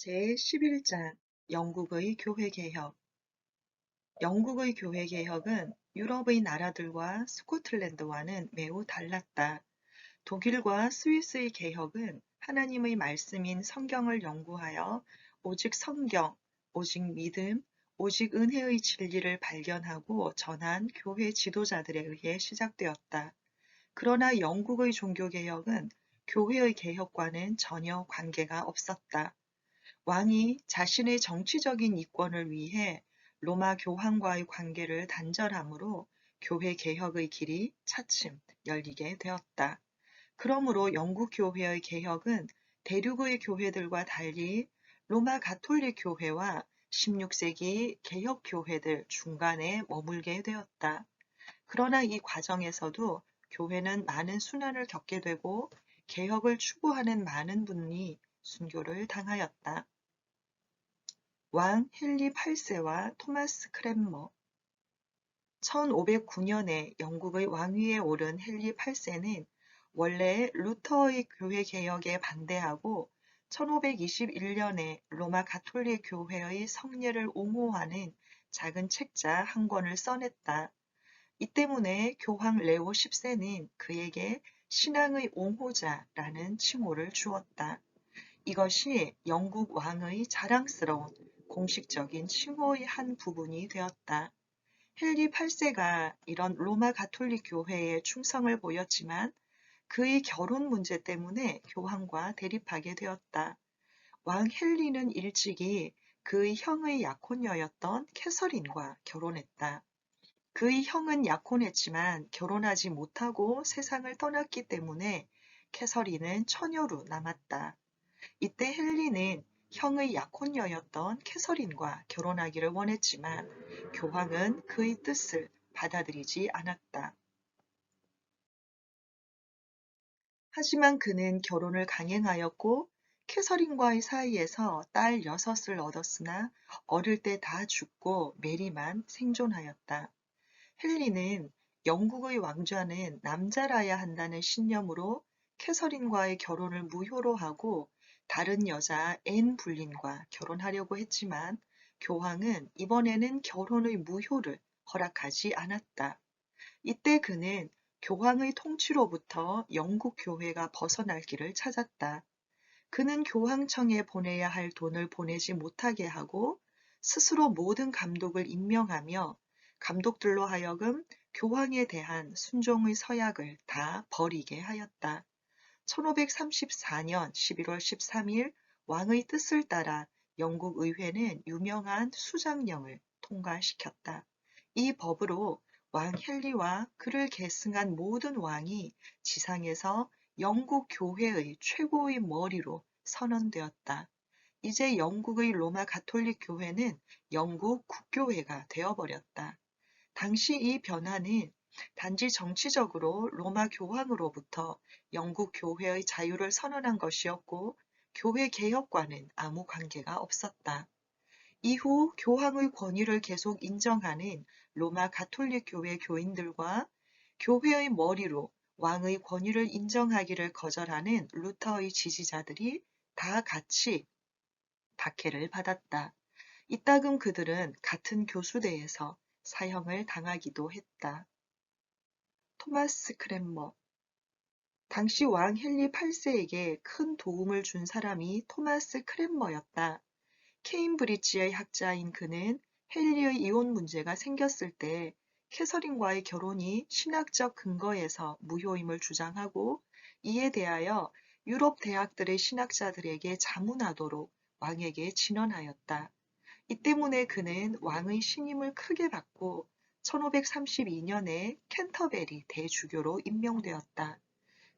제11장 영국의 교회개혁. 영국의 교회개혁은 유럽의 나라들과 스코틀랜드와는 매우 달랐다. 독일과 스위스의 개혁은 하나님의 말씀인 성경을 연구하여 오직 성경, 오직 믿음, 오직 은혜의 진리를 발견하고 전한 교회 지도자들에 의해 시작되었다. 그러나 영국의 종교개혁은 교회의 개혁과는 전혀 관계가 없었다. 왕이 자신의 정치적인 이권을 위해 로마 교황과의 관계를 단절함으로 교회 개혁의 길이 차츰 열리게 되었다. 그러므로 영국 교회의 개혁은 대륙의 교회들과 달리 로마 가톨릭 교회와 16세기 개혁 교회들 중간에 머물게 되었다. 그러나 이 과정에서도 교회는 많은 순환을 겪게 되고 개혁을 추구하는 많은 분이 순교를 당하였다. 왕 헨리 8세와 토마스 크랜머. 1509년에 영국의 왕위에 오른 헨리 8세는 원래 루터의 교회 개혁에 반대하고 1521년에 로마 가톨릭 교회의 성례를 옹호하는 작은 책자 한 권을 써냈다. 이 때문에 교황 레오 10세는 그에게 신앙의 옹호자라는 칭호를 주었다. 이것이 영국 왕의 자랑스러운 공식적인 칭호의 한 부분이 되었다. 헨리 8세가 이런 로마 가톨릭 교회에 충성을 보였지만 그의 결혼 문제 때문에 교황과 대립하게 되었다. 왕 헨리는 일찍이 그의 형의 약혼녀였던 캐서린과 결혼했다. 그의 형은 약혼했지만 결혼하지 못하고 세상을 떠났기 때문에 캐서린은 처녀로 남았다. 이때 헨리는 형의 약혼녀였던 캐서린과 결혼하기를 원했지만 교황은 그의 뜻을 받아들이지 않았다. 하지만 그는 결혼을 강행하였고 캐서린과의 사이에서 딸 6을 얻었으나 어릴 때 다 죽고 메리만 생존하였다. 헨리는 영국의 왕좌는 남자라야 한다는 신념으로 캐서린과의 결혼을 무효로 하고 다른 여자 앤 불린과 결혼하려고 했지만 교황은 이번에는 결혼의 무효를 허락하지 않았다. 이때 그는 교황의 통치로부터 영국 교회가 벗어날 길을 찾았다. 그는 교황청에 보내야 할 돈을 보내지 못하게 하고 스스로 모든 감독을 임명하며 감독들로 하여금 교황에 대한 순종의 서약을 다 버리게 하였다. 1534년 11월 13일 왕의 뜻을 따라 영국 의회는 유명한 수장령을 통과시켰다. 이 법으로 왕 헨리와 그를 계승한 모든 왕이 지상에서 영국 교회의 최고의 머리로 선언되었다. 이제 영국의 로마 가톨릭 교회는 영국 국교회가 되어버렸다. 당시 이 변화는 단지 정치적으로 로마 교황으로부터 영국 교회의 자유를 선언한 것이었고 교회 개혁과는 아무 관계가 없었다. 이후 교황의 권위를 계속 인정하는 로마 가톨릭 교회 교인들과 교회의 머리로 왕의 권위를 인정하기를 거절하는 루터의 지지자들이 다 같이 박해를 받았다. 이따금 그들은 같은 교수대에서 사형을 당하기도 했다. 토마스 크랜머. 당시 왕 헨리 8세에게 큰 도움을 준 사람이 토마스 크랜머였다. 케임브리지의 학자인 그는 헨리의 이혼 문제가 생겼을 때 캐서린과의 결혼이 신학적 근거에서 무효임을 주장하고 이에 대하여 유럽 대학들의 신학자들에게 자문하도록 왕에게 진언하였다. 이 때문에 그는 왕의 신임을 크게 받고 1532년에 캔터베리 대주교로 임명되었다.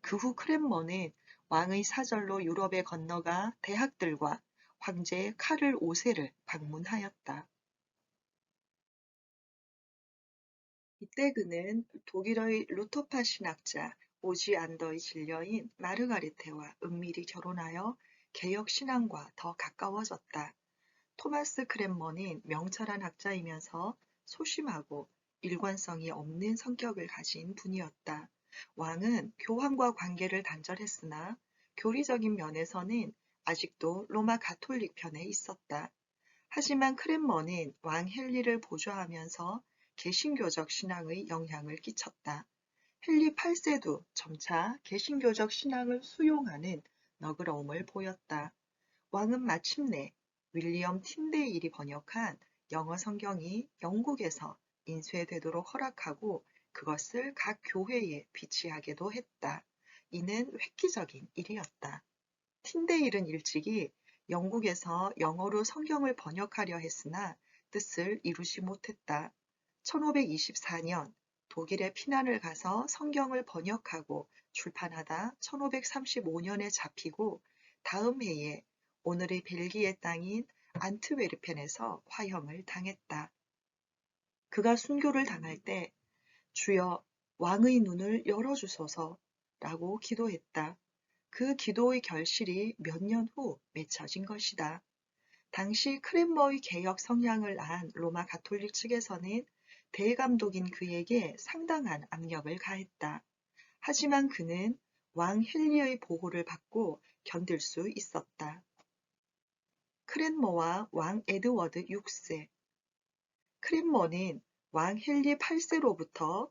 그 후 크랜머는 왕의 사절로 유럽에 건너가 대학들과 황제 카를 5세를 방문하였다. 이때 그는 독일의 루터파 신학자 오지 안더의 진려인 마르가리테와 은밀히 결혼하여 개혁 신앙과 더 가까워졌다. 토마스 크랜머는 명철한 학자이면서 소심하고 일관성이 없는 성격을 가진 분이었다. 왕은 교황과 관계를 단절했으나 교리적인 면에서는 아직도 로마 가톨릭 편에 있었다. 하지만 크랜머는 왕 헨리를 보좌하면서 개신교적 신앙의 영향을 끼쳤다. 헨리 8세도 점차 개신교적 신앙을 수용하는 너그러움을 보였다. 왕은 마침내 윌리엄 틴데일이 번역한 영어 성경이 영국에서 인쇄되도록 허락하고 그것을 각 교회에 비치하게도 했다. 이는 획기적인 일이었다. 틴데일은 일찍이 영국에서 영어로 성경을 번역하려 했으나 뜻을 이루지 못했다. 1524년 독일에 피난을 가서 성경을 번역하고 출판하다 1535년에 잡히고 다음 해에 오늘의 벨기에 땅인 안트베르펜에서 화형을 당했다. 그가 순교를 당할 때 주여 왕의 눈을 열어주소서라고 기도했다. 그 기도의 결실이 몇 년 후 맺혀진 것이다. 당시 크랜머의 개혁 성향을 안 로마 가톨릭 측에서는 대감독인 그에게 상당한 압력을 가했다. 하지만 그는 왕 헨리의 보호를 받고 견딜 수 있었다. 크랜머와 왕 에드워드 6세 크랜머는 왕 헨리 8세로부터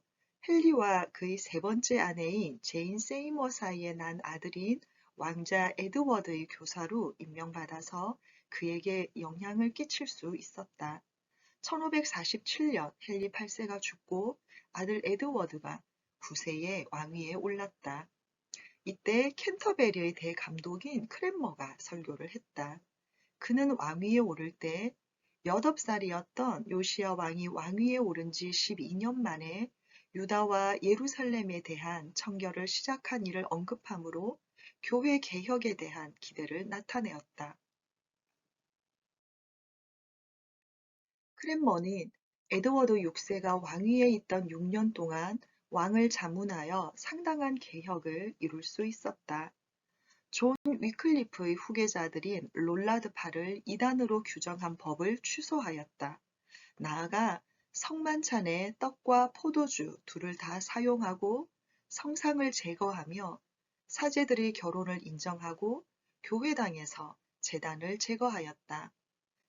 헨리와 그의 세 번째 아내인 제인 세이머 사이에 난 아들인 왕자 에드워드의 교사로 임명받아서 그에게 영향을 끼칠 수 있었다. 1547년 헨리 8세가 죽고 아들 에드워드가 9세에 왕위에 올랐다. 이때 캔터베리의 대감독인 크랜머가 설교를 했다. 그는 왕위에 오를 때 8살이었던 요시야 왕이 왕위에 오른 지 12년 만에 유다와 예루살렘에 대한 청결을 시작한 일을 언급하므로 교회 개혁에 대한 기대를 나타내었다. 크랜머는 에드워드 6세가 왕위에 있던 6년 동안 왕을 자문하여 상당한 개혁을 이룰 수 있었다. 존 위클리프의 후계자들인 롤라드파를 이단으로 규정한 법을 취소하였다. 나아가 성만찬에 떡과 포도주 둘을 다 사용하고 성상을 제거하며 사제들의 결혼을 인정하고 교회당에서 제단을 제거하였다.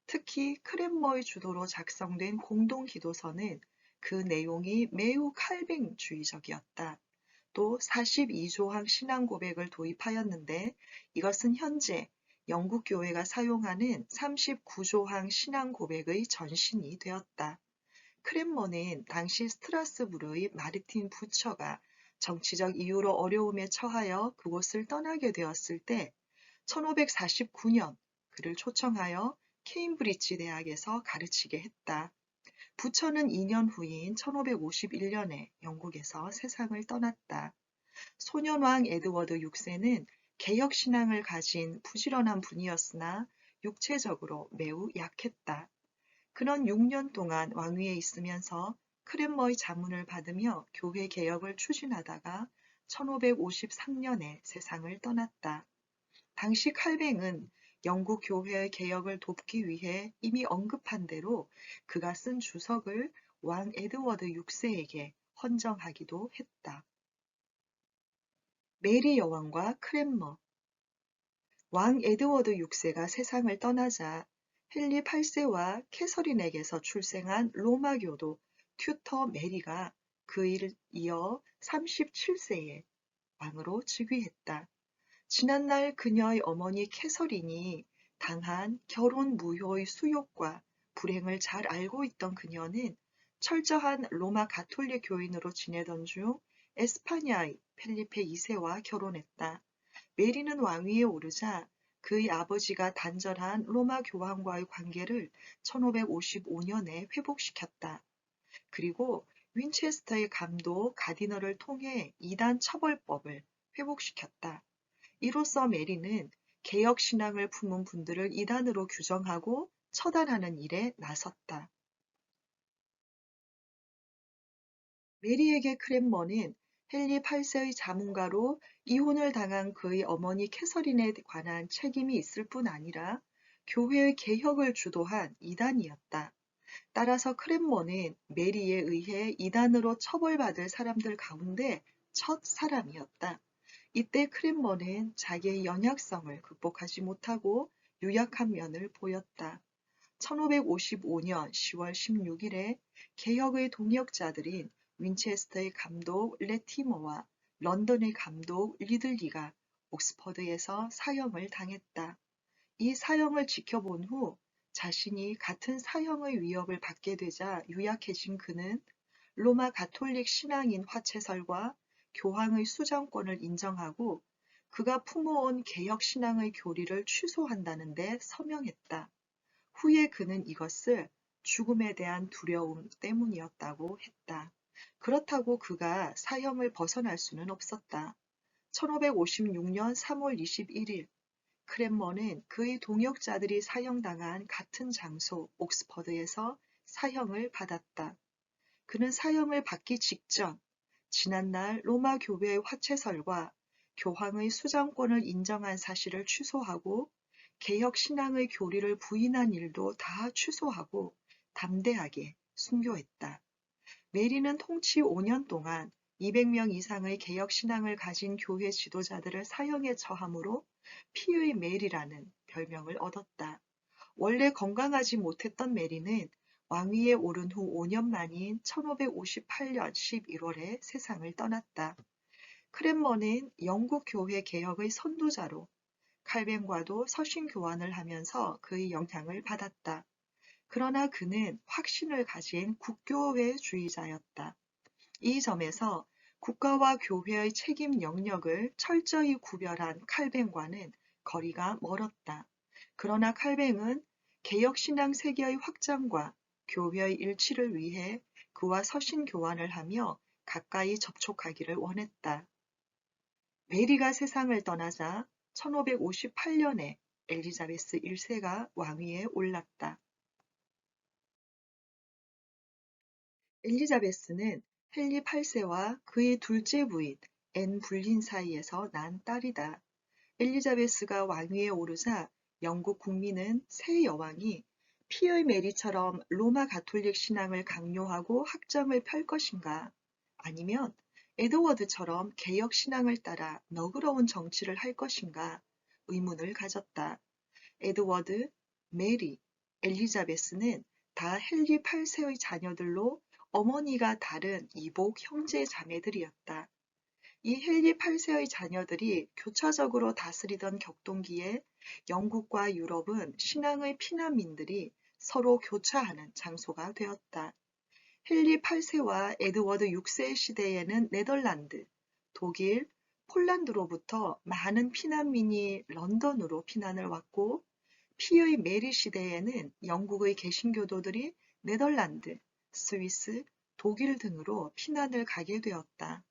특히 크랜머의 주도로 작성된 공동기도서는 그 내용이 매우 칼뱅주의적이었다. 또 42조항 신앙 고백을 도입하였는데 이것은 현재 영국 교회가 사용하는 39조항 신앙 고백의 전신이 되었다. 크랜머는 당시 스트라스부르의 마르틴 부처가 정치적 이유로 어려움에 처하여 그곳을 떠나게 되었을 때 1549년 그를 초청하여 케임브리지 대학에서 가르치게 했다. 부처는 2년 후인 1551년에 영국에서 세상을 떠났다. 소년왕 에드워드 6세는 개혁신앙을 가진 부지런한 분이었으나 육체적으로 매우 약했다. 그는 6년 동안 왕위에 있으면서 크랜머의 자문을 받으며 교회 개혁을 추진하다가 1553년에 세상을 떠났다. 당시 칼뱅은 영국 교회의 개혁을 돕기 위해 이미 언급한 대로 그가 쓴 주석을 왕 에드워드 6세에게 헌정하기도 했다. 메리 여왕과 크랜머 왕 에드워드 6세가 세상을 떠나자 헨리 8세와 캐서린에게서 출생한 로마교도 튜터 메리가 그를 이어 37세에 왕으로 즉위했다. 지난날 그녀의 어머니 캐서린이 당한 결혼 무효의 수욕과 불행을 잘 알고 있던 그녀는 철저한 로마 가톨릭 교인으로 지내던 중 에스파냐의 펠리페 2세와 결혼했다. 메리는 왕위에 오르자 그의 아버지가 단절한 로마 교황과의 관계를 1555년에 회복시켰다. 그리고 윈체스터의 감독 가디너를 통해 이단 처벌법을 회복시켰다. 이로써 메리는 개혁 신앙을 품은 분들을 이단으로 규정하고 처단하는 일에 나섰다. 메리에게 크랜머는 헨리 8세의 자문가로 이혼을 당한 그의 어머니 캐서린에 관한 책임이 있을 뿐 아니라 교회의 개혁을 주도한 이단이었다. 따라서 크랜머는 메리에 의해 이단으로 처벌받을 사람들 가운데 첫 사람이었다. 이때 크랜머는 자기의 연약성을 극복하지 못하고 유약한 면을 보였다. 1555년 10월 16일에 개혁의 동역자들인 윈체스터의 감독 레티머와 런던의 감독 리들리가 옥스퍼드에서 사형을 당했다. 이 사형을 지켜본 후 자신이 같은 사형의 위협을 받게 되자 유약해진 그는 로마 가톨릭 신앙인 화채설과 교황의 수장권을 인정하고 그가 품어온 개혁 신앙의 교리를 취소한다는 데 서명했다. 후에 그는 이것을 죽음에 대한 두려움 때문이었다고 했다. 그렇다고 그가 사형을 벗어날 수는 없었다. 1556년 3월 21일 크랜머는 그의 동역자들이 사형당한 같은 장소 옥스퍼드에서 사형을 받았다. 그는 사형을 받기 직전 지난날 로마 교회의 화채설과 교황의 수장권을 인정한 사실을 취소하고 개혁 신앙의 교리를 부인한 일도 다 취소하고 담대하게 순교했다. 메리는 통치 5년 동안 200명 이상의 개혁 신앙을 가진 교회 지도자들을 사형에 처함으로 피의 메리라는 별명을 얻었다. 원래 건강하지 못했던 메리는 왕위에 오른 후 5년 만인 1558년 11월에 세상을 떠났다. 크랜머는 영국 교회 개혁의 선도자로 칼뱅과도 서신 교환을 하면서 그의 영향을 받았다. 그러나 그는 확신을 가진 국교회주의자였다. 이 점에서 국가와 교회의 책임 영역을 철저히 구별한 칼뱅과는 거리가 멀었다. 그러나 칼뱅은 개혁신앙 세계의 확장과 교회의 일치를 위해 그와 서신 교환을 하며 가까이 접촉하기를 원했다. 메리가 세상을 떠나자 1558년에 엘리자베스 1세가 왕위에 올랐다. 엘리자베스는 헨리 8세와 그의 둘째 부인 앤 불린 사이에서 난 딸이다. 엘리자베스가 왕위에 오르자 영국 국민은 새 여왕이 피의 메리처럼 로마 가톨릭 신앙을 강요하고 학점을 펼 것인가, 아니면 에드워드처럼 개혁 신앙을 따라 너그러운 정치를 할 것인가 의문을 가졌다. 에드워드, 메리, 엘리자베스는 다 헨리 8세의 자녀들로 어머니가 다른 이복 형제 자매들이었다. 이 헨리 8세의 자녀들이 교차적으로 다스리던 격동기에 영국과 유럽은 신앙의 피난민들이 서로 교차하는 장소가 되었다. 헨리 8세와 에드워드 6세 시대에는 네덜란드, 독일, 폴란드로부터 많은 피난민이 런던으로 피난을 왔고, 피의 메리 시대에는 영국의 개신교도들이 네덜란드, 스위스, 독일 등으로 피난을 가게 되었다.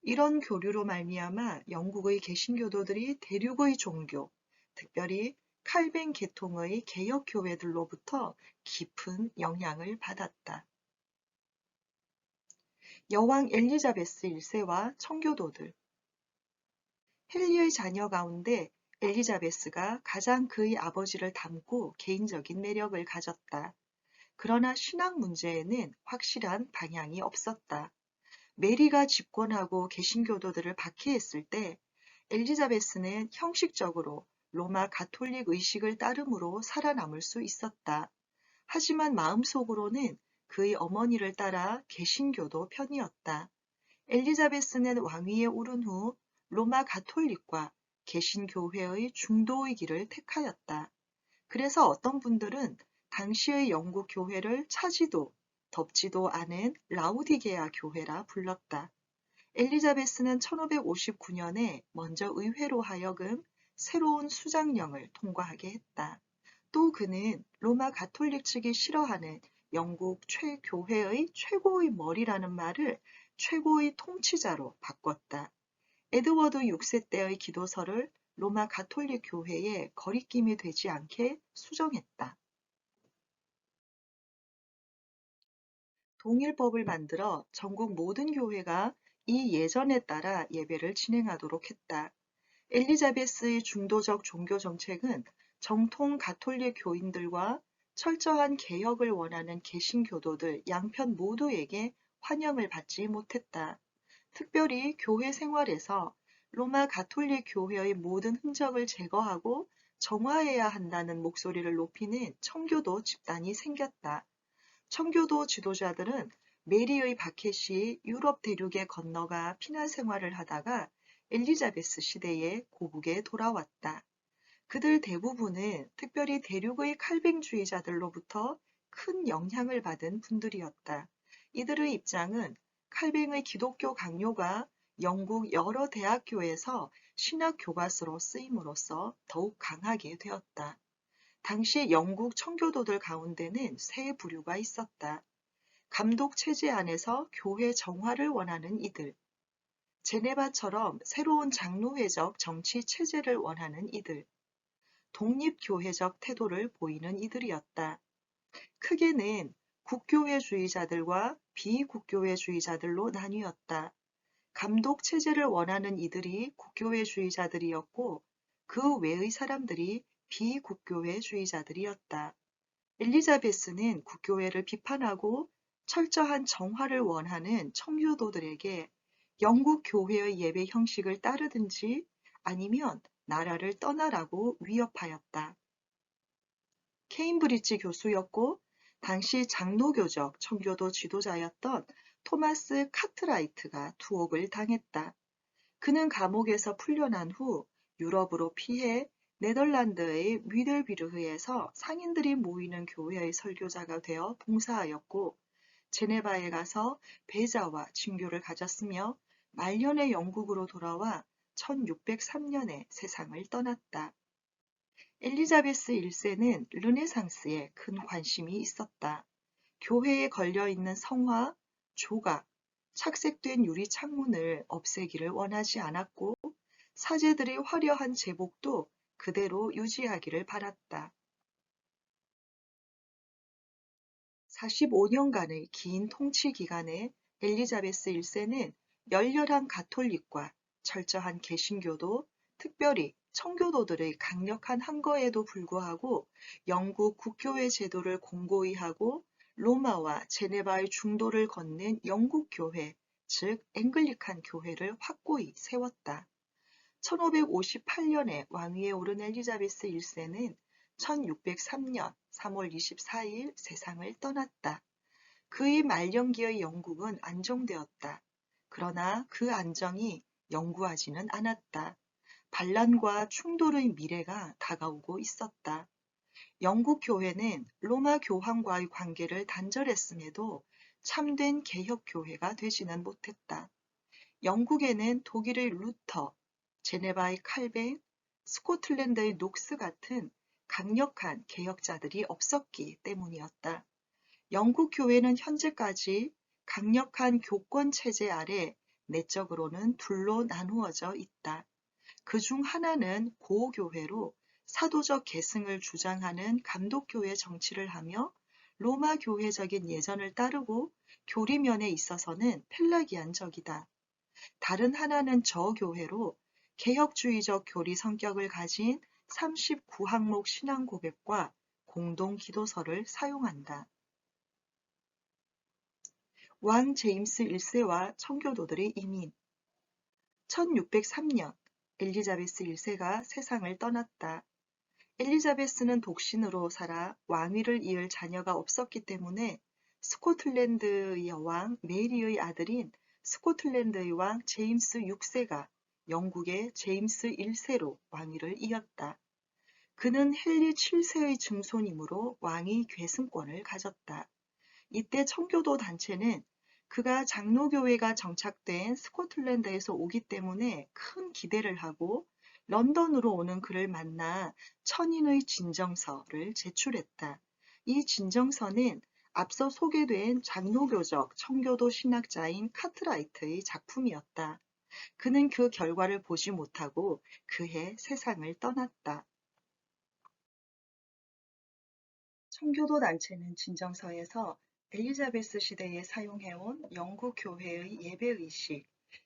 이런 교류로 말미암아 영국의 개신교도들이 대륙의 종교, 특별히 칼뱅 계통의 개혁교회들로부터 깊은 영향을 받았다. 여왕 엘리자베스 1세와 청교도들. 헨리의 자녀 가운데 엘리자베스가 가장 그의 아버지를 닮고 개인적인 매력을 가졌다. 그러나 신앙 문제에는 확실한 방향이 없었다. 메리가 집권하고 개신교도들을 박해했을 때 엘리자베스는 형식적으로 로마 가톨릭 의식을 따름으로 살아남을 수 있었다. 하지만 마음속으로는 그의 어머니를 따라 개신교도 편이었다. 엘리자베스는 왕위에 오른 후 로마 가톨릭과 개신교회의 중도의 길을 택하였다. 그래서 어떤 분들은 당시의 영국 교회를 차지도 덮지도 않은 라우디게아 교회라 불렀다. 엘리자베스는 1559년에 먼저 의회로 하여금 새로운 수장령을 통과하게 했다. 또 그는 로마 가톨릭 측이 싫어하는 영국 교회의 최고의 머리라는 말을 최고의 통치자로 바꿨다. 에드워드 6세 때의 기도서를 로마 가톨릭 교회에 거리낌이 되지 않게 수정했다. 동일법을 만들어 전국 모든 교회가 이 예전에 따라 예배를 진행하도록 했다. 엘리자베스의 중도적 종교 정책은 정통 가톨릭 교인들과 철저한 개혁을 원하는 개신교도들 양편 모두에게 환영을 받지 못했다. 특별히 교회 생활에서 로마 가톨릭 교회의 모든 흔적을 제거하고 정화해야 한다는 목소리를 높이는 청교도 집단이 생겼다. 청교도 지도자들은 메리의 바켓이 유럽 대륙에 건너가 피난 생활을 하다가 엘리자베스 시대에 고국에 돌아왔다. 그들 대부분은 특별히 대륙의 칼뱅주의자들로부터 큰 영향을 받은 분들이었다. 이들의 입장은 칼뱅의 기독교 강요가 영국 여러 대학교에서 신학 교과서로 쓰임으로써 더욱 강하게 되었다. 당시 영국 청교도들 가운데는 세 부류가 있었다. 감독 체제 안에서 교회 정화를 원하는 이들, 제네바처럼 새로운 장로회적 정치 체제를 원하는 이들, 독립교회적 태도를 보이는 이들이었다. 크게는 국교회주의자들과 비국교회주의자들로 나뉘었다. 감독 체제를 원하는 이들이 국교회주의자들이었고 그 외의 사람들이 비국교회주의자들이었다. 엘리자베스는 국교회를 비판하고 철저한 정화를 원하는 청교도들에게 영국 교회의 예배 형식을 따르든지 아니면 나라를 떠나라고 위협하였다. 케임브리지 교수였고 당시 장로교적 청교도 지도자였던 토마스 카트라이트가 투옥을 당했다. 그는 감옥에서 풀려난 후 유럽으로 피해 네덜란드의 뮤델비르흐에서 상인들이 모이는 교회의 설교자가 되어 봉사하였고 제네바에 가서 배자와 친교를 가졌으며 말년에 영국으로 돌아와 1603년에 세상을 떠났다. 엘리자베스 1세는 르네상스에 큰 관심이 있었다. 교회에 걸려있는 성화, 조각, 착색된 유리 창문을 없애기를 원하지 않았고 사제들의 화려한 제복도 그대로 유지하기를 바랐다. 45년간의 긴 통치 기간에 엘리자베스 1세는 열렬한 가톨릭과 철저한 개신교도, 특별히 청교도들의 강력한 항거에도 불구하고 영국 국교회 제도를 공고히 하고 로마와 제네바의 중도를 걷는 영국 교회, 즉 앵글리칸 교회를 확고히 세웠다. 1558년에 왕위에 오른 엘리자베스 1세는 1603년 3월 24일 세상을 떠났다. 그의 말년기의 영국은 안정되었다. 그러나 그 안정이 영구하지는 않았다. 반란과 충돌의 미래가 다가오고 있었다. 영국 교회는 로마 교황과의 관계를 단절했음에도 참된 개혁 교회가 되지는 못했다. 영국에는 독일의 루터, 제네바의 칼뱅, 스코틀랜드의 녹스 같은 강력한 개혁자들이 없었기 때문이었다. 영국 교회는 현재까지 강력한 교권 체제 아래 내적으로는 둘로 나누어져 있다. 그중 하나는 고교회로 사도적 계승을 주장하는 감독교회 정치를 하며 로마 교회적인 예전을 따르고 교리면에 있어서는 펠라기안적이다. 다른 하나는 저교회로 개혁주의적 교리 성격을 가진 39항목 신앙 고백과 공동 기도서를 사용한다. 왕 제임스 1세와 청교도들의 이민 1603년 엘리자베스 1세가 세상을 떠났다. 엘리자베스는 독신으로 살아 왕위를 이을 자녀가 없었기 때문에 스코틀랜드의 여왕 메리의 아들인 스코틀랜드의 왕 제임스 6세가 영국의 제임스 1세로 왕위를 이었다. 그는 헨리 7세의 증손이므로 왕위 계승권을 가졌다. 이때 청교도 단체는 그가 장로교회가 정착된 스코틀랜드에서 오기 때문에 큰 기대를 하고 런던으로 오는 그를 만나 천인의 진정서를 제출했다. 이 진정서는 앞서 소개된 장로교적 청교도 신학자인 카트라이트의 작품이었다. 그는 그 결과를 보지 못하고 그해 세상을 떠났다. 청교도 단체는 진정서에서 엘리자베스 시대에 사용해온 영국 교회의 예배의식,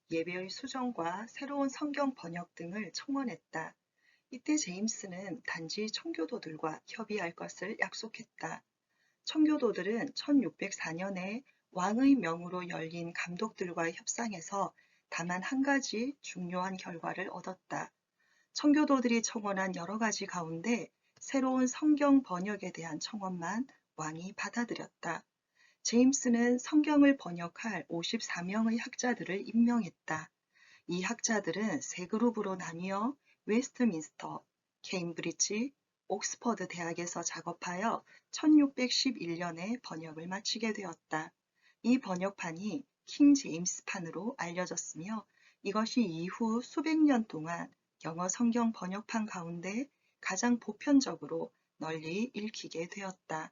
예배의 수정과 새로운 성경 번역 등을 청원했다. 이때 제임스는 단지 청교도들과 협의할 것을 약속했다. 청교도들은 1604년에 왕의 명으로 열린 감독들과 협상해서 다만 한 가지 중요한 결과를 얻었다. 청교도들이 청원한 여러 가지 가운데 새로운 성경 번역에 대한 청원만 왕이 받아들였다. 제임스는 성경을 번역할 54명의 학자들을 임명했다. 이 학자들은 세 그룹으로 나뉘어 웨스트민스터, 케임브리지, 옥스퍼드 대학에서 작업하여 1611년에 번역을 마치게 되었다. 이 번역판이 킹 제임스판으로 알려졌으며 이것이 이후 수백 년 동안 영어 성경 번역판 가운데 가장 보편적으로 널리 읽히게 되었다.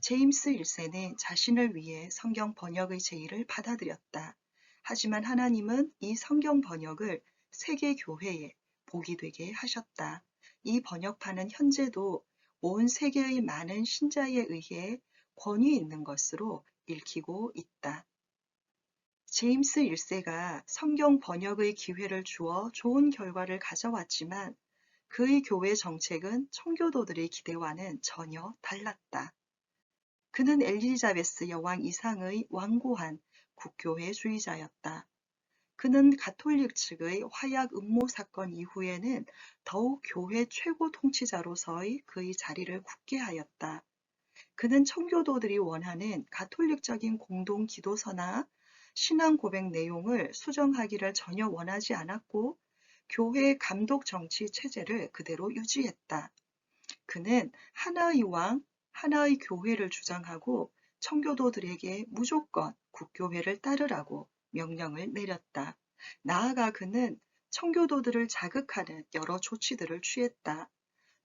제임스 1세는 자신을 위해 성경 번역의 제의를 받아들였다. 하지만 하나님은 이 성경 번역을 세계 교회에 복이 되게 하셨다. 이 번역판은 현재도 온 세계의 많은 신자에 의해 권위 있는 것으로 읽히고 있다. 제임스 1세가 성경 번역의 기회를 주어 좋은 결과를 가져왔지만 그의 교회 정책은 청교도들의 기대와는 전혀 달랐다. 그는 엘리자베스 여왕 이상의 완고한 국교회주의자였다. 그는 가톨릭 측의 화약 음모 사건 이후에는 더욱 교회 최고 통치자로서의 그의 자리를 굳게 하였다. 그는 청교도들이 원하는 가톨릭적인 공동 기도서나 신앙 고백 내용을 수정하기를 전혀 원하지 않았고 교회의 감독 정치 체제를 그대로 유지했다. 그는 하나의 왕, 하나의 교회를 주장하고 청교도들에게 무조건 국교회를 따르라고 명령을 내렸다. 나아가 그는 청교도들을 자극하는 여러 조치들을 취했다.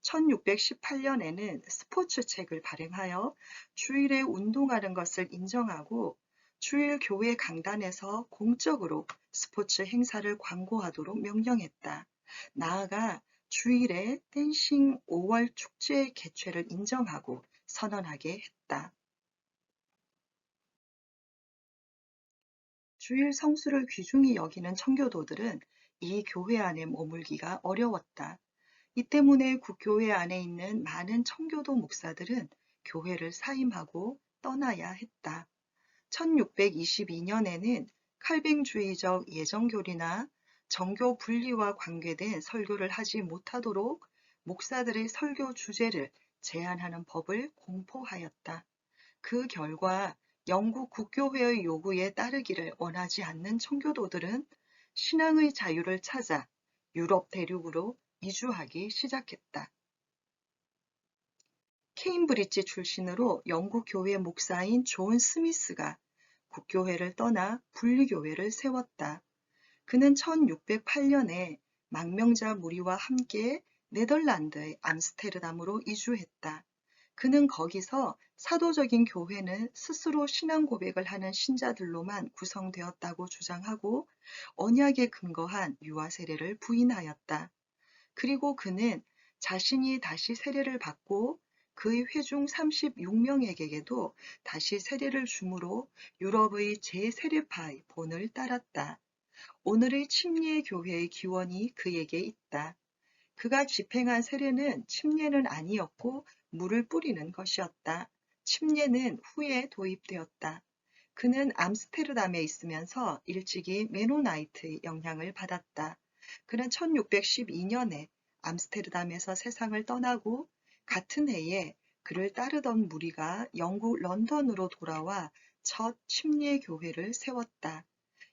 1618년에는 스포츠 책을 발행하여 주일에 운동하는 것을 인정하고 주일 교회 강단에서 공적으로 스포츠 행사를 광고하도록 명령했다. 나아가 주일에 댄싱 5월 축제 개최를 인정하고 선언하게 했다. 주일 성수를 귀중히 여기는 청교도들은 이 교회 안에 머물기가 어려웠다. 이 때문에 국교회 안에 있는 많은 청교도 목사들은 교회를 사임하고 떠나야 했다. 1622년에는 칼뱅주의적 예정교리나 정교 분리와 관계된 설교를 하지 못하도록 목사들의 설교 주제를 제한하는 법을 공포하였다. 그 결과 영국 국교회의 요구에 따르기를 원하지 않는 청교도들은 신앙의 자유를 찾아 유럽 대륙으로 이주하기 시작했다. 케임브리지 출신으로 영국 교회 목사인 존 스미스가 국교회를 떠나 분리교회를 세웠다. 그는 1608년에 망명자 무리와 함께 네덜란드의 암스테르담으로 이주했다. 그는 거기서 사도적인 교회는 스스로 신앙 고백을 하는 신자들로만 구성되었다고 주장하고 언약에 근거한 유아 세례를 부인하였다. 그리고 그는 자신이 다시 세례를 받고 그의 회중 36명에게도 다시 세례를 주므로 유럽의 제세례파의 본을 따랐다. 오늘의 침례교회의 기원이 그에게 있다. 그가 집행한 세례는 침례는 아니었고 물을 뿌리는 것이었다. 침례는 후에 도입되었다. 그는 암스테르담에 있으면서 일찍이 메노나이트의 영향을 받았다. 그는 1612년에 암스테르담에서 세상을 떠나고 같은 해에 그를 따르던 무리가 영국 런던으로 돌아와 첫 침례교회를 세웠다.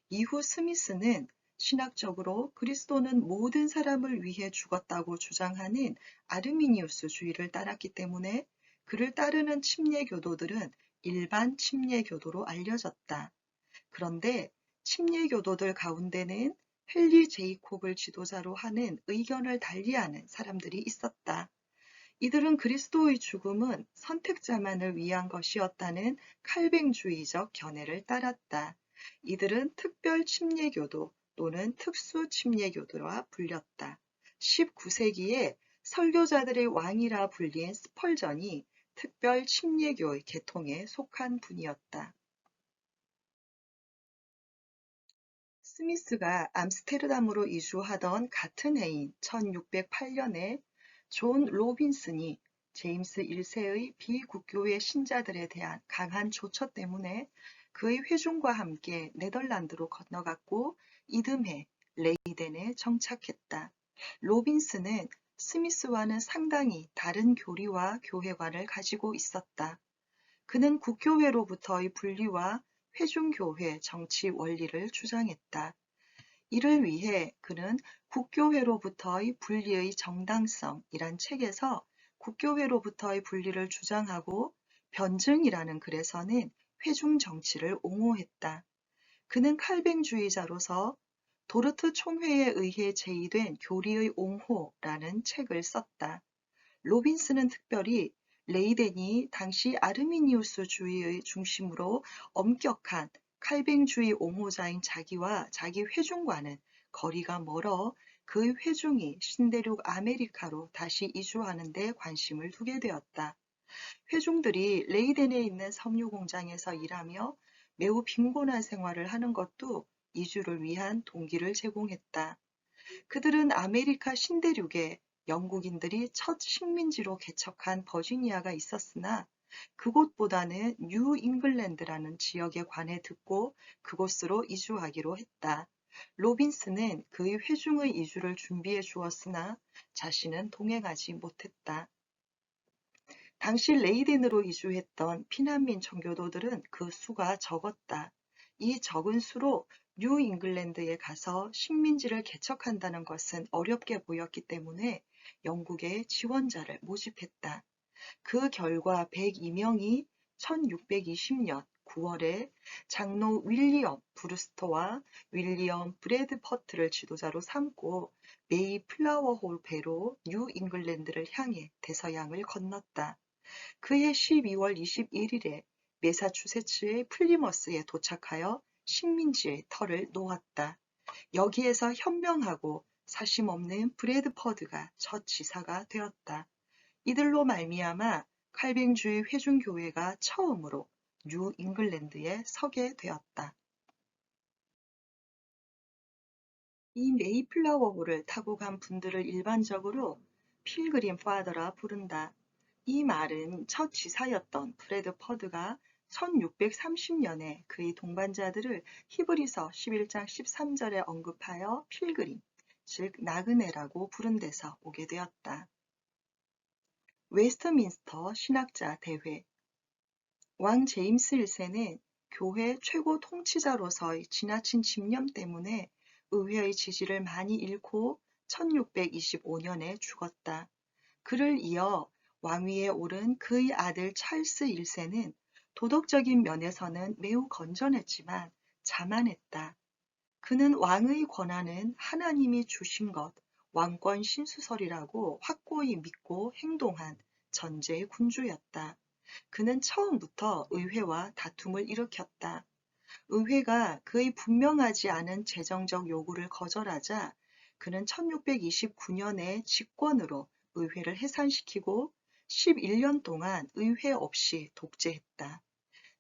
이후 스미스는 신학적으로 그리스도는 모든 사람을 위해 죽었다고 주장하는 아르미니우스주의를 따랐기 때문에 그를 따르는 침례교도들은 일반 침례교도로 알려졌다. 그런데 침례교도들 가운데는 헨리 제이콥을 지도자로 하는 의견을 달리하는 사람들이 있었다. 이들은 그리스도의 죽음은 선택자만을 위한 것이었다는 칼뱅주의적 견해를 따랐다. 이들은 특별 침례교도 또는 특수 침례교도라 불렸다. 19세기에 설교자들의 왕이라 불린 스펄전이 특별 침례교의 계통에 속한 분이었다. 스미스가 암스테르담으로 이주하던 같은 해인 1608년에 존 로빈슨이 제임스 1세의 비국교회 신자들에 대한 강한 조처 때문에 그의 회중과 함께 네덜란드로 건너갔고 이듬해 레이덴에 정착했다. 로빈스는 스미스와는 상당히 다른 교리와 교회관을 가지고 있었다. 그는 국교회로부터의 분리와 회중교회 정치 원리를 주장했다. 이를 위해 그는 국교회로부터의 분리의 정당성이란 책에서 국교회로부터의 분리를 주장하고 변증이라는 글에서는 회중 정치를 옹호했다. 그는 칼뱅주의자로서 도르트 총회에 의해 제의된 교리의 옹호라는 책을 썼다. 로빈스는 특별히 레이덴이 당시 아르미니우스주의의 중심으로 엄격한 칼뱅주의 옹호자인 자기와 자기 회중과는 거리가 멀어 그의 회중이 신대륙 아메리카로 다시 이주하는 데 관심을 두게 되었다. 회중들이 레이덴에 있는 섬유 공장에서 일하며 매우 빈곤한 생활을 하는 것도 이주를 위한 동기를 제공했다. 그들은 아메리카 신대륙에 영국인들이 첫 식민지로 개척한 버지니아가 있었으나 그곳보다는 뉴 잉글랜드라는 지역에 관해 듣고 그곳으로 이주하기로 했다. 로빈스는 그의 회중의 이주를 준비해 주었으나 자신은 동행하지 못했다. 당시 레이덴으로 이주했던 피난민 청교도들은 그 수가 적었다. 이 적은 수로 뉴 잉글랜드에 가서 식민지를 개척한다는 것은 어렵게 보였기 때문에 영국의 지원자를 모집했다. 그 결과 102명이 1620년 9월에 장로 윌리엄 브루스터와 윌리엄 브래드퍼트를 지도자로 삼고 메이 플라워홀 배로 뉴 잉글랜드를 향해 대서양을 건넜다. 그해 12월 21일에 매사추세츠의 플리머스에 도착하여 식민지의 털을 놓았다. 여기에서 현명하고 사심없는 브래드퍼드가 첫 지사가 되었다. 이들로 말미암아 칼뱅주의 회중교회가 처음으로 뉴 잉글랜드에 서게 되었다. 이 메이플라워호를 타고 간 분들을 일반적으로 필그림 파더라 부른다. 이 말은 첫 지사였던 프레드 퍼드가 1630년에 그의 동반자들을 히브리서 11장 13절에 언급하여 필그림, 즉 나그네라고 부른 데서 오게 되었다. 웨스트민스터 신학자 대회 왕 제임스 1세는 교회 최고 통치자로서의 지나친 집념 때문에 의회의 지지를 많이 잃고 1625년에 죽었다. 그를 이어 왕위에 오른 그의 아들 찰스 1세는 도덕적인 면에서는 매우 건전했지만 자만했다. 그는 왕의 권한은 하나님이 주신 것, 왕권 신수설이라고 확고히 믿고 행동한 전제의 군주였다. 그는 처음부터 의회와 다툼을 일으켰다. 의회가 그의 분명하지 않은 재정적 요구를 거절하자 그는 1629년에 직권으로 의회를 해산시키고 11년 동안 의회 없이 독재했다.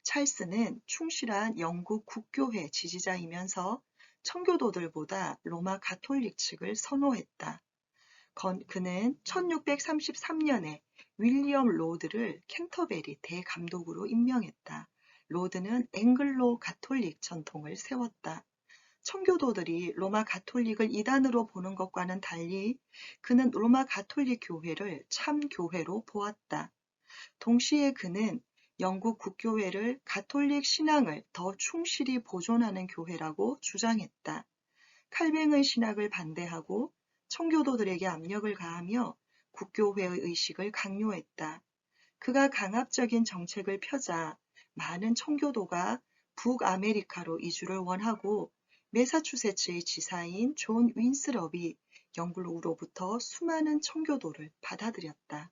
찰스는 충실한 영국 국교회 지지자이면서 청교도들보다 로마 가톨릭 측을 선호했다. 그는 1633년에 윌리엄 로드를 캔터베리 대감독으로 임명했다. 로드는 앵글로 가톨릭 전통을 세웠다. 청교도들이 로마 가톨릭을 이단으로 보는 것과는 달리 그는 로마 가톨릭 교회를 참 교회로 보았다. 동시에 그는 영국 국교회를 가톨릭 신앙을 더 충실히 보존하는 교회라고 주장했다. 칼뱅의 신학을 반대하고 청교도들에게 압력을 가하며 국교회의 의식을 강요했다. 그가 강압적인 정책을 펴자 많은 청교도가 북아메리카로 이주를 원하고 매사추세츠의 지사인 존 윈스럽이 영국으로부터 수많은 청교도를 받아들였다.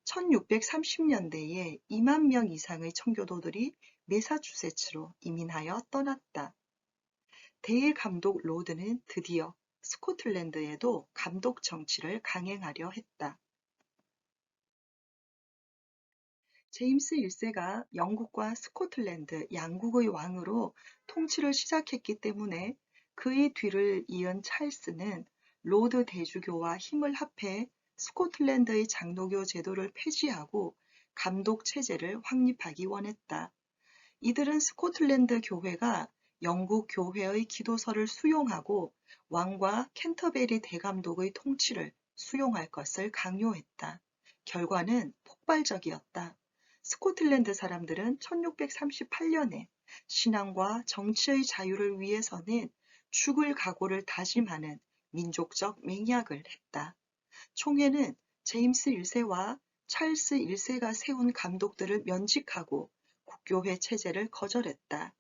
1630년대에 2만 명 이상의 청교도들이 매사추세츠로 이민하여 떠났다. 대감독 로드는 드디어 스코틀랜드에도 감독 정치를 강행하려 했다. 제임스 1세가 영국과 스코틀랜드 양국의 왕으로 통치를 시작했기 때문에 그의 뒤를 이은 찰스는 로드 대주교와 힘을 합해 스코틀랜드의 장로교 제도를 폐지하고 감독 체제를 확립하기 원했다. 이들은 스코틀랜드 교회가 영국 교회의 기도서를 수용하고 왕과 캔터베리 대감독의 통치를 수용할 것을 강요했다. 결과는 폭발적이었다. 스코틀랜드 사람들은 1638년에 신앙과 정치의 자유를 위해서는 죽을 각오를 다짐하는 민족적 맹약을 했다. 총회는 제임스 1세와 찰스 1세가 세운 감독들을 면직하고 국교회 체제를 거절했다.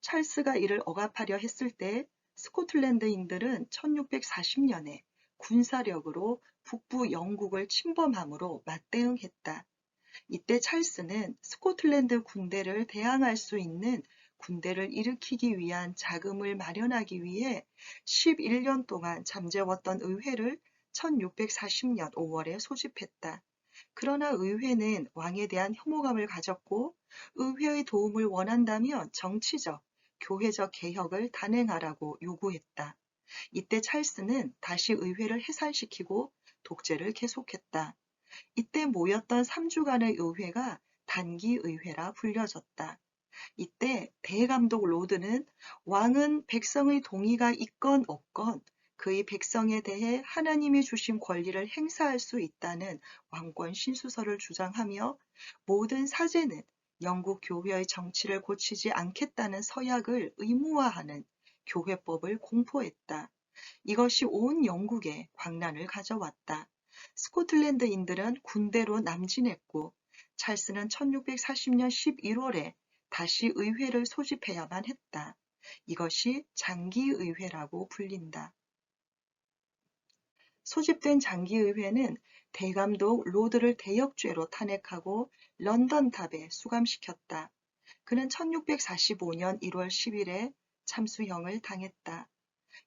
찰스가 이를 억압하려 했을 때 스코틀랜드인들은 1640년에 군사력으로 북부 영국을 침범함으로 맞대응했다. 이때 찰스는 스코틀랜드 군대를 대항할 수 있는 군대를 일으키기 위한 자금을 마련하기 위해 11년 동안 잠재웠던 의회를 1640년 5월에 소집했다. 그러나 의회는 왕에 대한 혐오감을 가졌고 의회의 도움을 원한다면 정치적, 교회적 개혁을 단행하라고 요구했다. 이때 찰스는 다시 의회를 해산시키고 독재를 계속했다. 이때 모였던 3주간의 의회가 단기 의회라 불려졌다. 이때 대감독 로드는 왕은 백성의 동의가 있건 없건 그의 백성에 대해 하나님이 주신 권리를 행사할 수 있다는 왕권 신수설을 주장하며 모든 사제는 영국 교회의 정치를 고치지 않겠다는 서약을 의무화하는 교회법을 공포했다. 이것이 온 영국에 광란을 가져왔다. 스코틀랜드인들은 군대로 남진했고 찰스는 1640년 11월에 다시 의회를 소집해야만 했다. 이것이 장기의회라고 불린다. 소집된 장기의회는 대감독 로드를 대역죄로 탄핵하고 런던탑에 수감시켰다. 그는 1645년 1월 10일에 참수형을 당했다.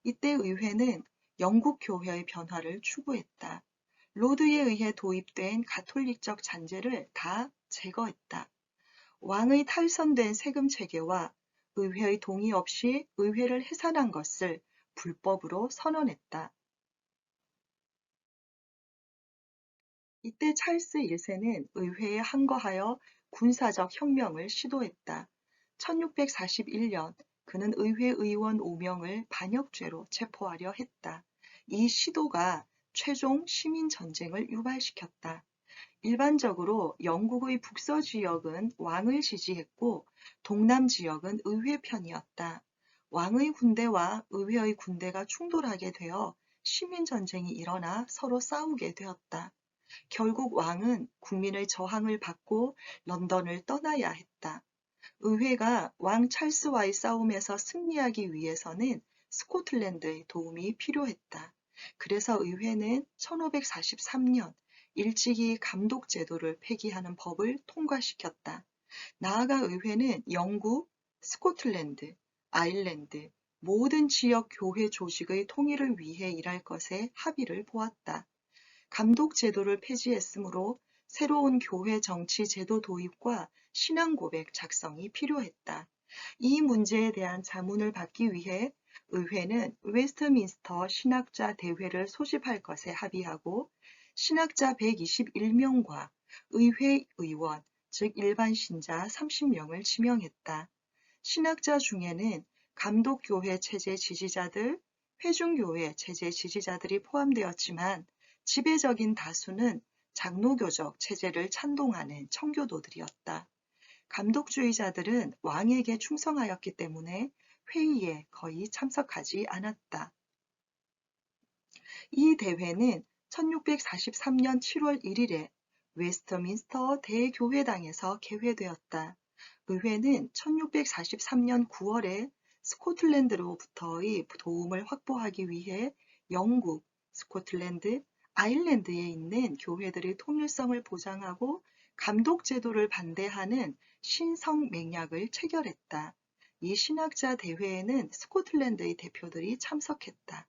이때 의회는 영국 교회의 변화를 추구했다. 로드에 의해 도입된 가톨릭적 잔재를 다 제거했다. 왕의 탈선된 세금 체계와 의회의 동의 없이 의회를 해산한 것을 불법으로 선언했다. 이때 찰스 1세는 의회에 항거하여 군사적 혁명을 시도했다. 1641년 그는 의회 의원 5명을 반역죄로 체포하려 했다. 이 시도가 최종 시민 전쟁을 유발시켰다. 일반적으로 영국의 북서 지역은 왕을 지지했고 동남 지역은 의회 편이었다. 왕의 군대와 의회의 군대가 충돌하게 되어 시민 전쟁이 일어나 서로 싸우게 되었다. 결국 왕은 국민의 저항을 받고 런던을 떠나야 했다. 의회가 왕 찰스와의 싸움에서 승리하기 위해서는 스코틀랜드의 도움이 필요했다. 그래서 의회는 1543년 일찍이 감독 제도를 폐기하는 법을 통과시켰다. 나아가 의회는 영국, 스코틀랜드, 아일랜드 모든 지역 교회 조직의 통일을 위해 일할 것에 합의를 보았다. 감독 제도를 폐지했으므로 새로운 교회 정치 제도 도입과 신앙 고백 작성이 필요했다. 이 문제에 대한 자문을 받기 위해 의회는 웨스트민스터 신학자 대회를 소집할 것에 합의하고 신학자 121명과 의회 의원, 즉 일반 신자 30명을 지명했다. 신학자 중에는 감독교회 체제 지지자들, 회중교회 체제 지지자들이 포함되었지만 지배적인 다수는 장로교적 체제를 찬동하는 청교도들이었다. 감독주의자들은 왕에게 충성하였기 때문에 회의에 거의 참석하지 않았다. 이 대회는 1643년 7월 1일에 웨스트민스터 대교회당에서 개회되었다. 의회는 1643년 9월에 스코틀랜드로부터의 도움을 확보하기 위해 영국, 스코틀랜드, 아일랜드에 있는 교회들의 통일성을 보장하고 감독 제도를 반대하는 신성 맹약을 체결했다. 이 신학자 대회에는 스코틀랜드의 대표들이 참석했다.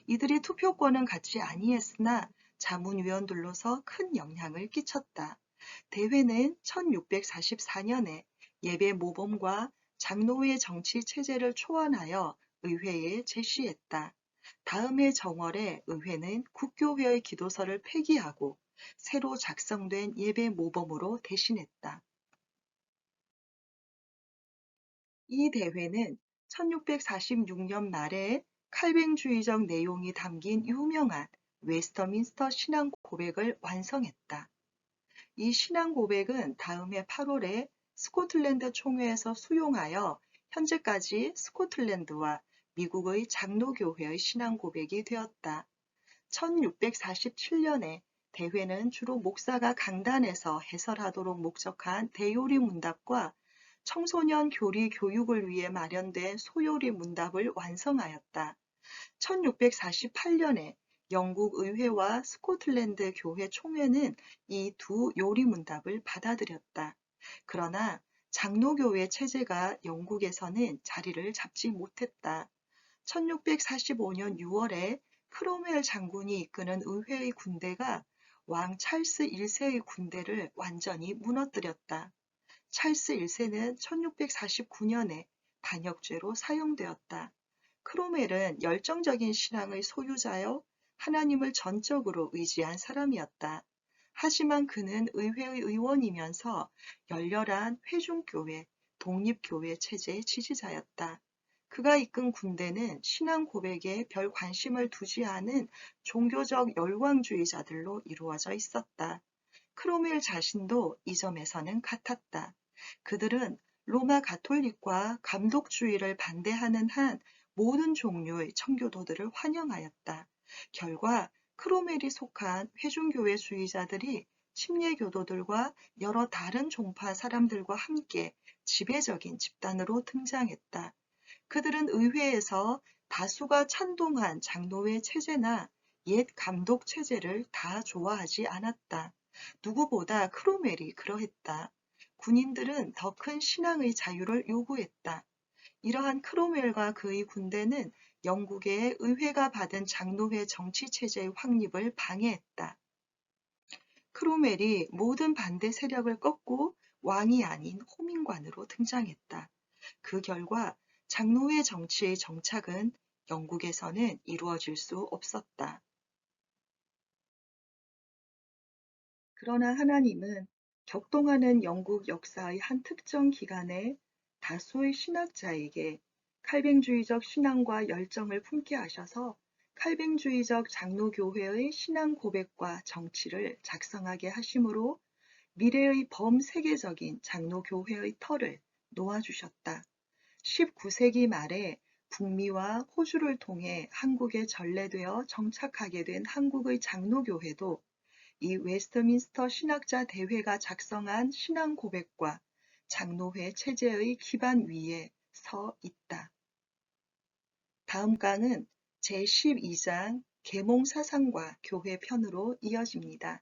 이들이 투표권은 갖지 아니했으나 자문위원들로서 큰 영향을 끼쳤다. 대회는 1644년에 예배 모범과 장로의 정치 체제를 초안하여 의회에 제시했다. 다음 해 정월에 의회는 국교회의 기도서를 폐기하고 새로 작성된 예배 모범으로 대신했다. 이 대회는 1646년 말에 칼뱅주의적 내용이 담긴 유명한 웨스터민스터 신앙 고백을 완성했다. 이 신앙 고백은 다음해 8월에 스코틀랜드 총회에서 수용하여 현재까지 스코틀랜드와 미국의 장로교회의 신앙 고백이 되었다. 1647년에 대회는 주로 목사가 강단에서 해설하도록 목적한 대요리 문답과 청소년 교리 교육을 위해 마련된 소요리 문답을 완성하였다. 1648년에 영국 의회와 스코틀랜드 교회 총회는 이 두 요리 문답을 받아들였다. 그러나 장로교회 체제가 영국에서는 자리를 잡지 못했다. 1645년 6월에 크롬웰 장군이 이끄는 의회의 군대가 왕 찰스 1세의 군대를 완전히 무너뜨렸다. 찰스 1세는 1649년에 반역죄로 사형되었다. 크롬웰은 열정적인 신앙의 소유자여 하나님을 전적으로 의지한 사람이었다. 하지만 그는 의회의 의원이면서 열렬한 회중교회, 독립교회 체제의 지지자였다. 그가 이끈 군대는 신앙 고백에 별 관심을 두지 않은 종교적 열광주의자들로 이루어져 있었다. 크롬웰 자신도 이 점에서는 같았다. 그들은 로마 가톨릭과 감독주의를 반대하는 한 모든 종류의 청교도들을 환영하였다. 결과 크롬웰이 속한 회중교회주의자들이 침례교도들과 여러 다른 종파 사람들과 함께 지배적인 집단으로 등장했다. 그들은 의회에서 다수가 찬동한 장로회 체제나 옛 감독 체제를 다 좋아하지 않았다. 누구보다 크롬웰이 그러했다. 군인들은 더 큰 신앙의 자유를 요구했다. 이러한 크롬웰과 그의 군대는 영국의 의회가 받은 장로회 정치 체제의 확립을 방해했다. 크롬웰이 모든 반대 세력을 꺾고 왕이 아닌 호민관으로 등장했다. 그 결과 장로회 정치의 정착은 영국에서는 이루어질 수 없었다. 그러나 하나님은 격동하는 영국 역사의 한 특정 기간에 다수의 신학자에게 칼뱅주의적 신앙과 열정을 품게 하셔서 칼뱅주의적 장로교회의 신앙 고백과 정치를 작성하게 하심으로 미래의 범세계적인 장로교회의 터를 놓아주셨다. 19세기 말에 북미와 호주를 통해 한국에 전래되어 정착하게 된 한국의 장로교회도 이 웨스트민스터 신학자 대회가 작성한 신앙 고백과 장로회 체제의 기반 위에 서 있다. 다음 강은 제12장 계몽 사상과 교회 편으로 이어집니다.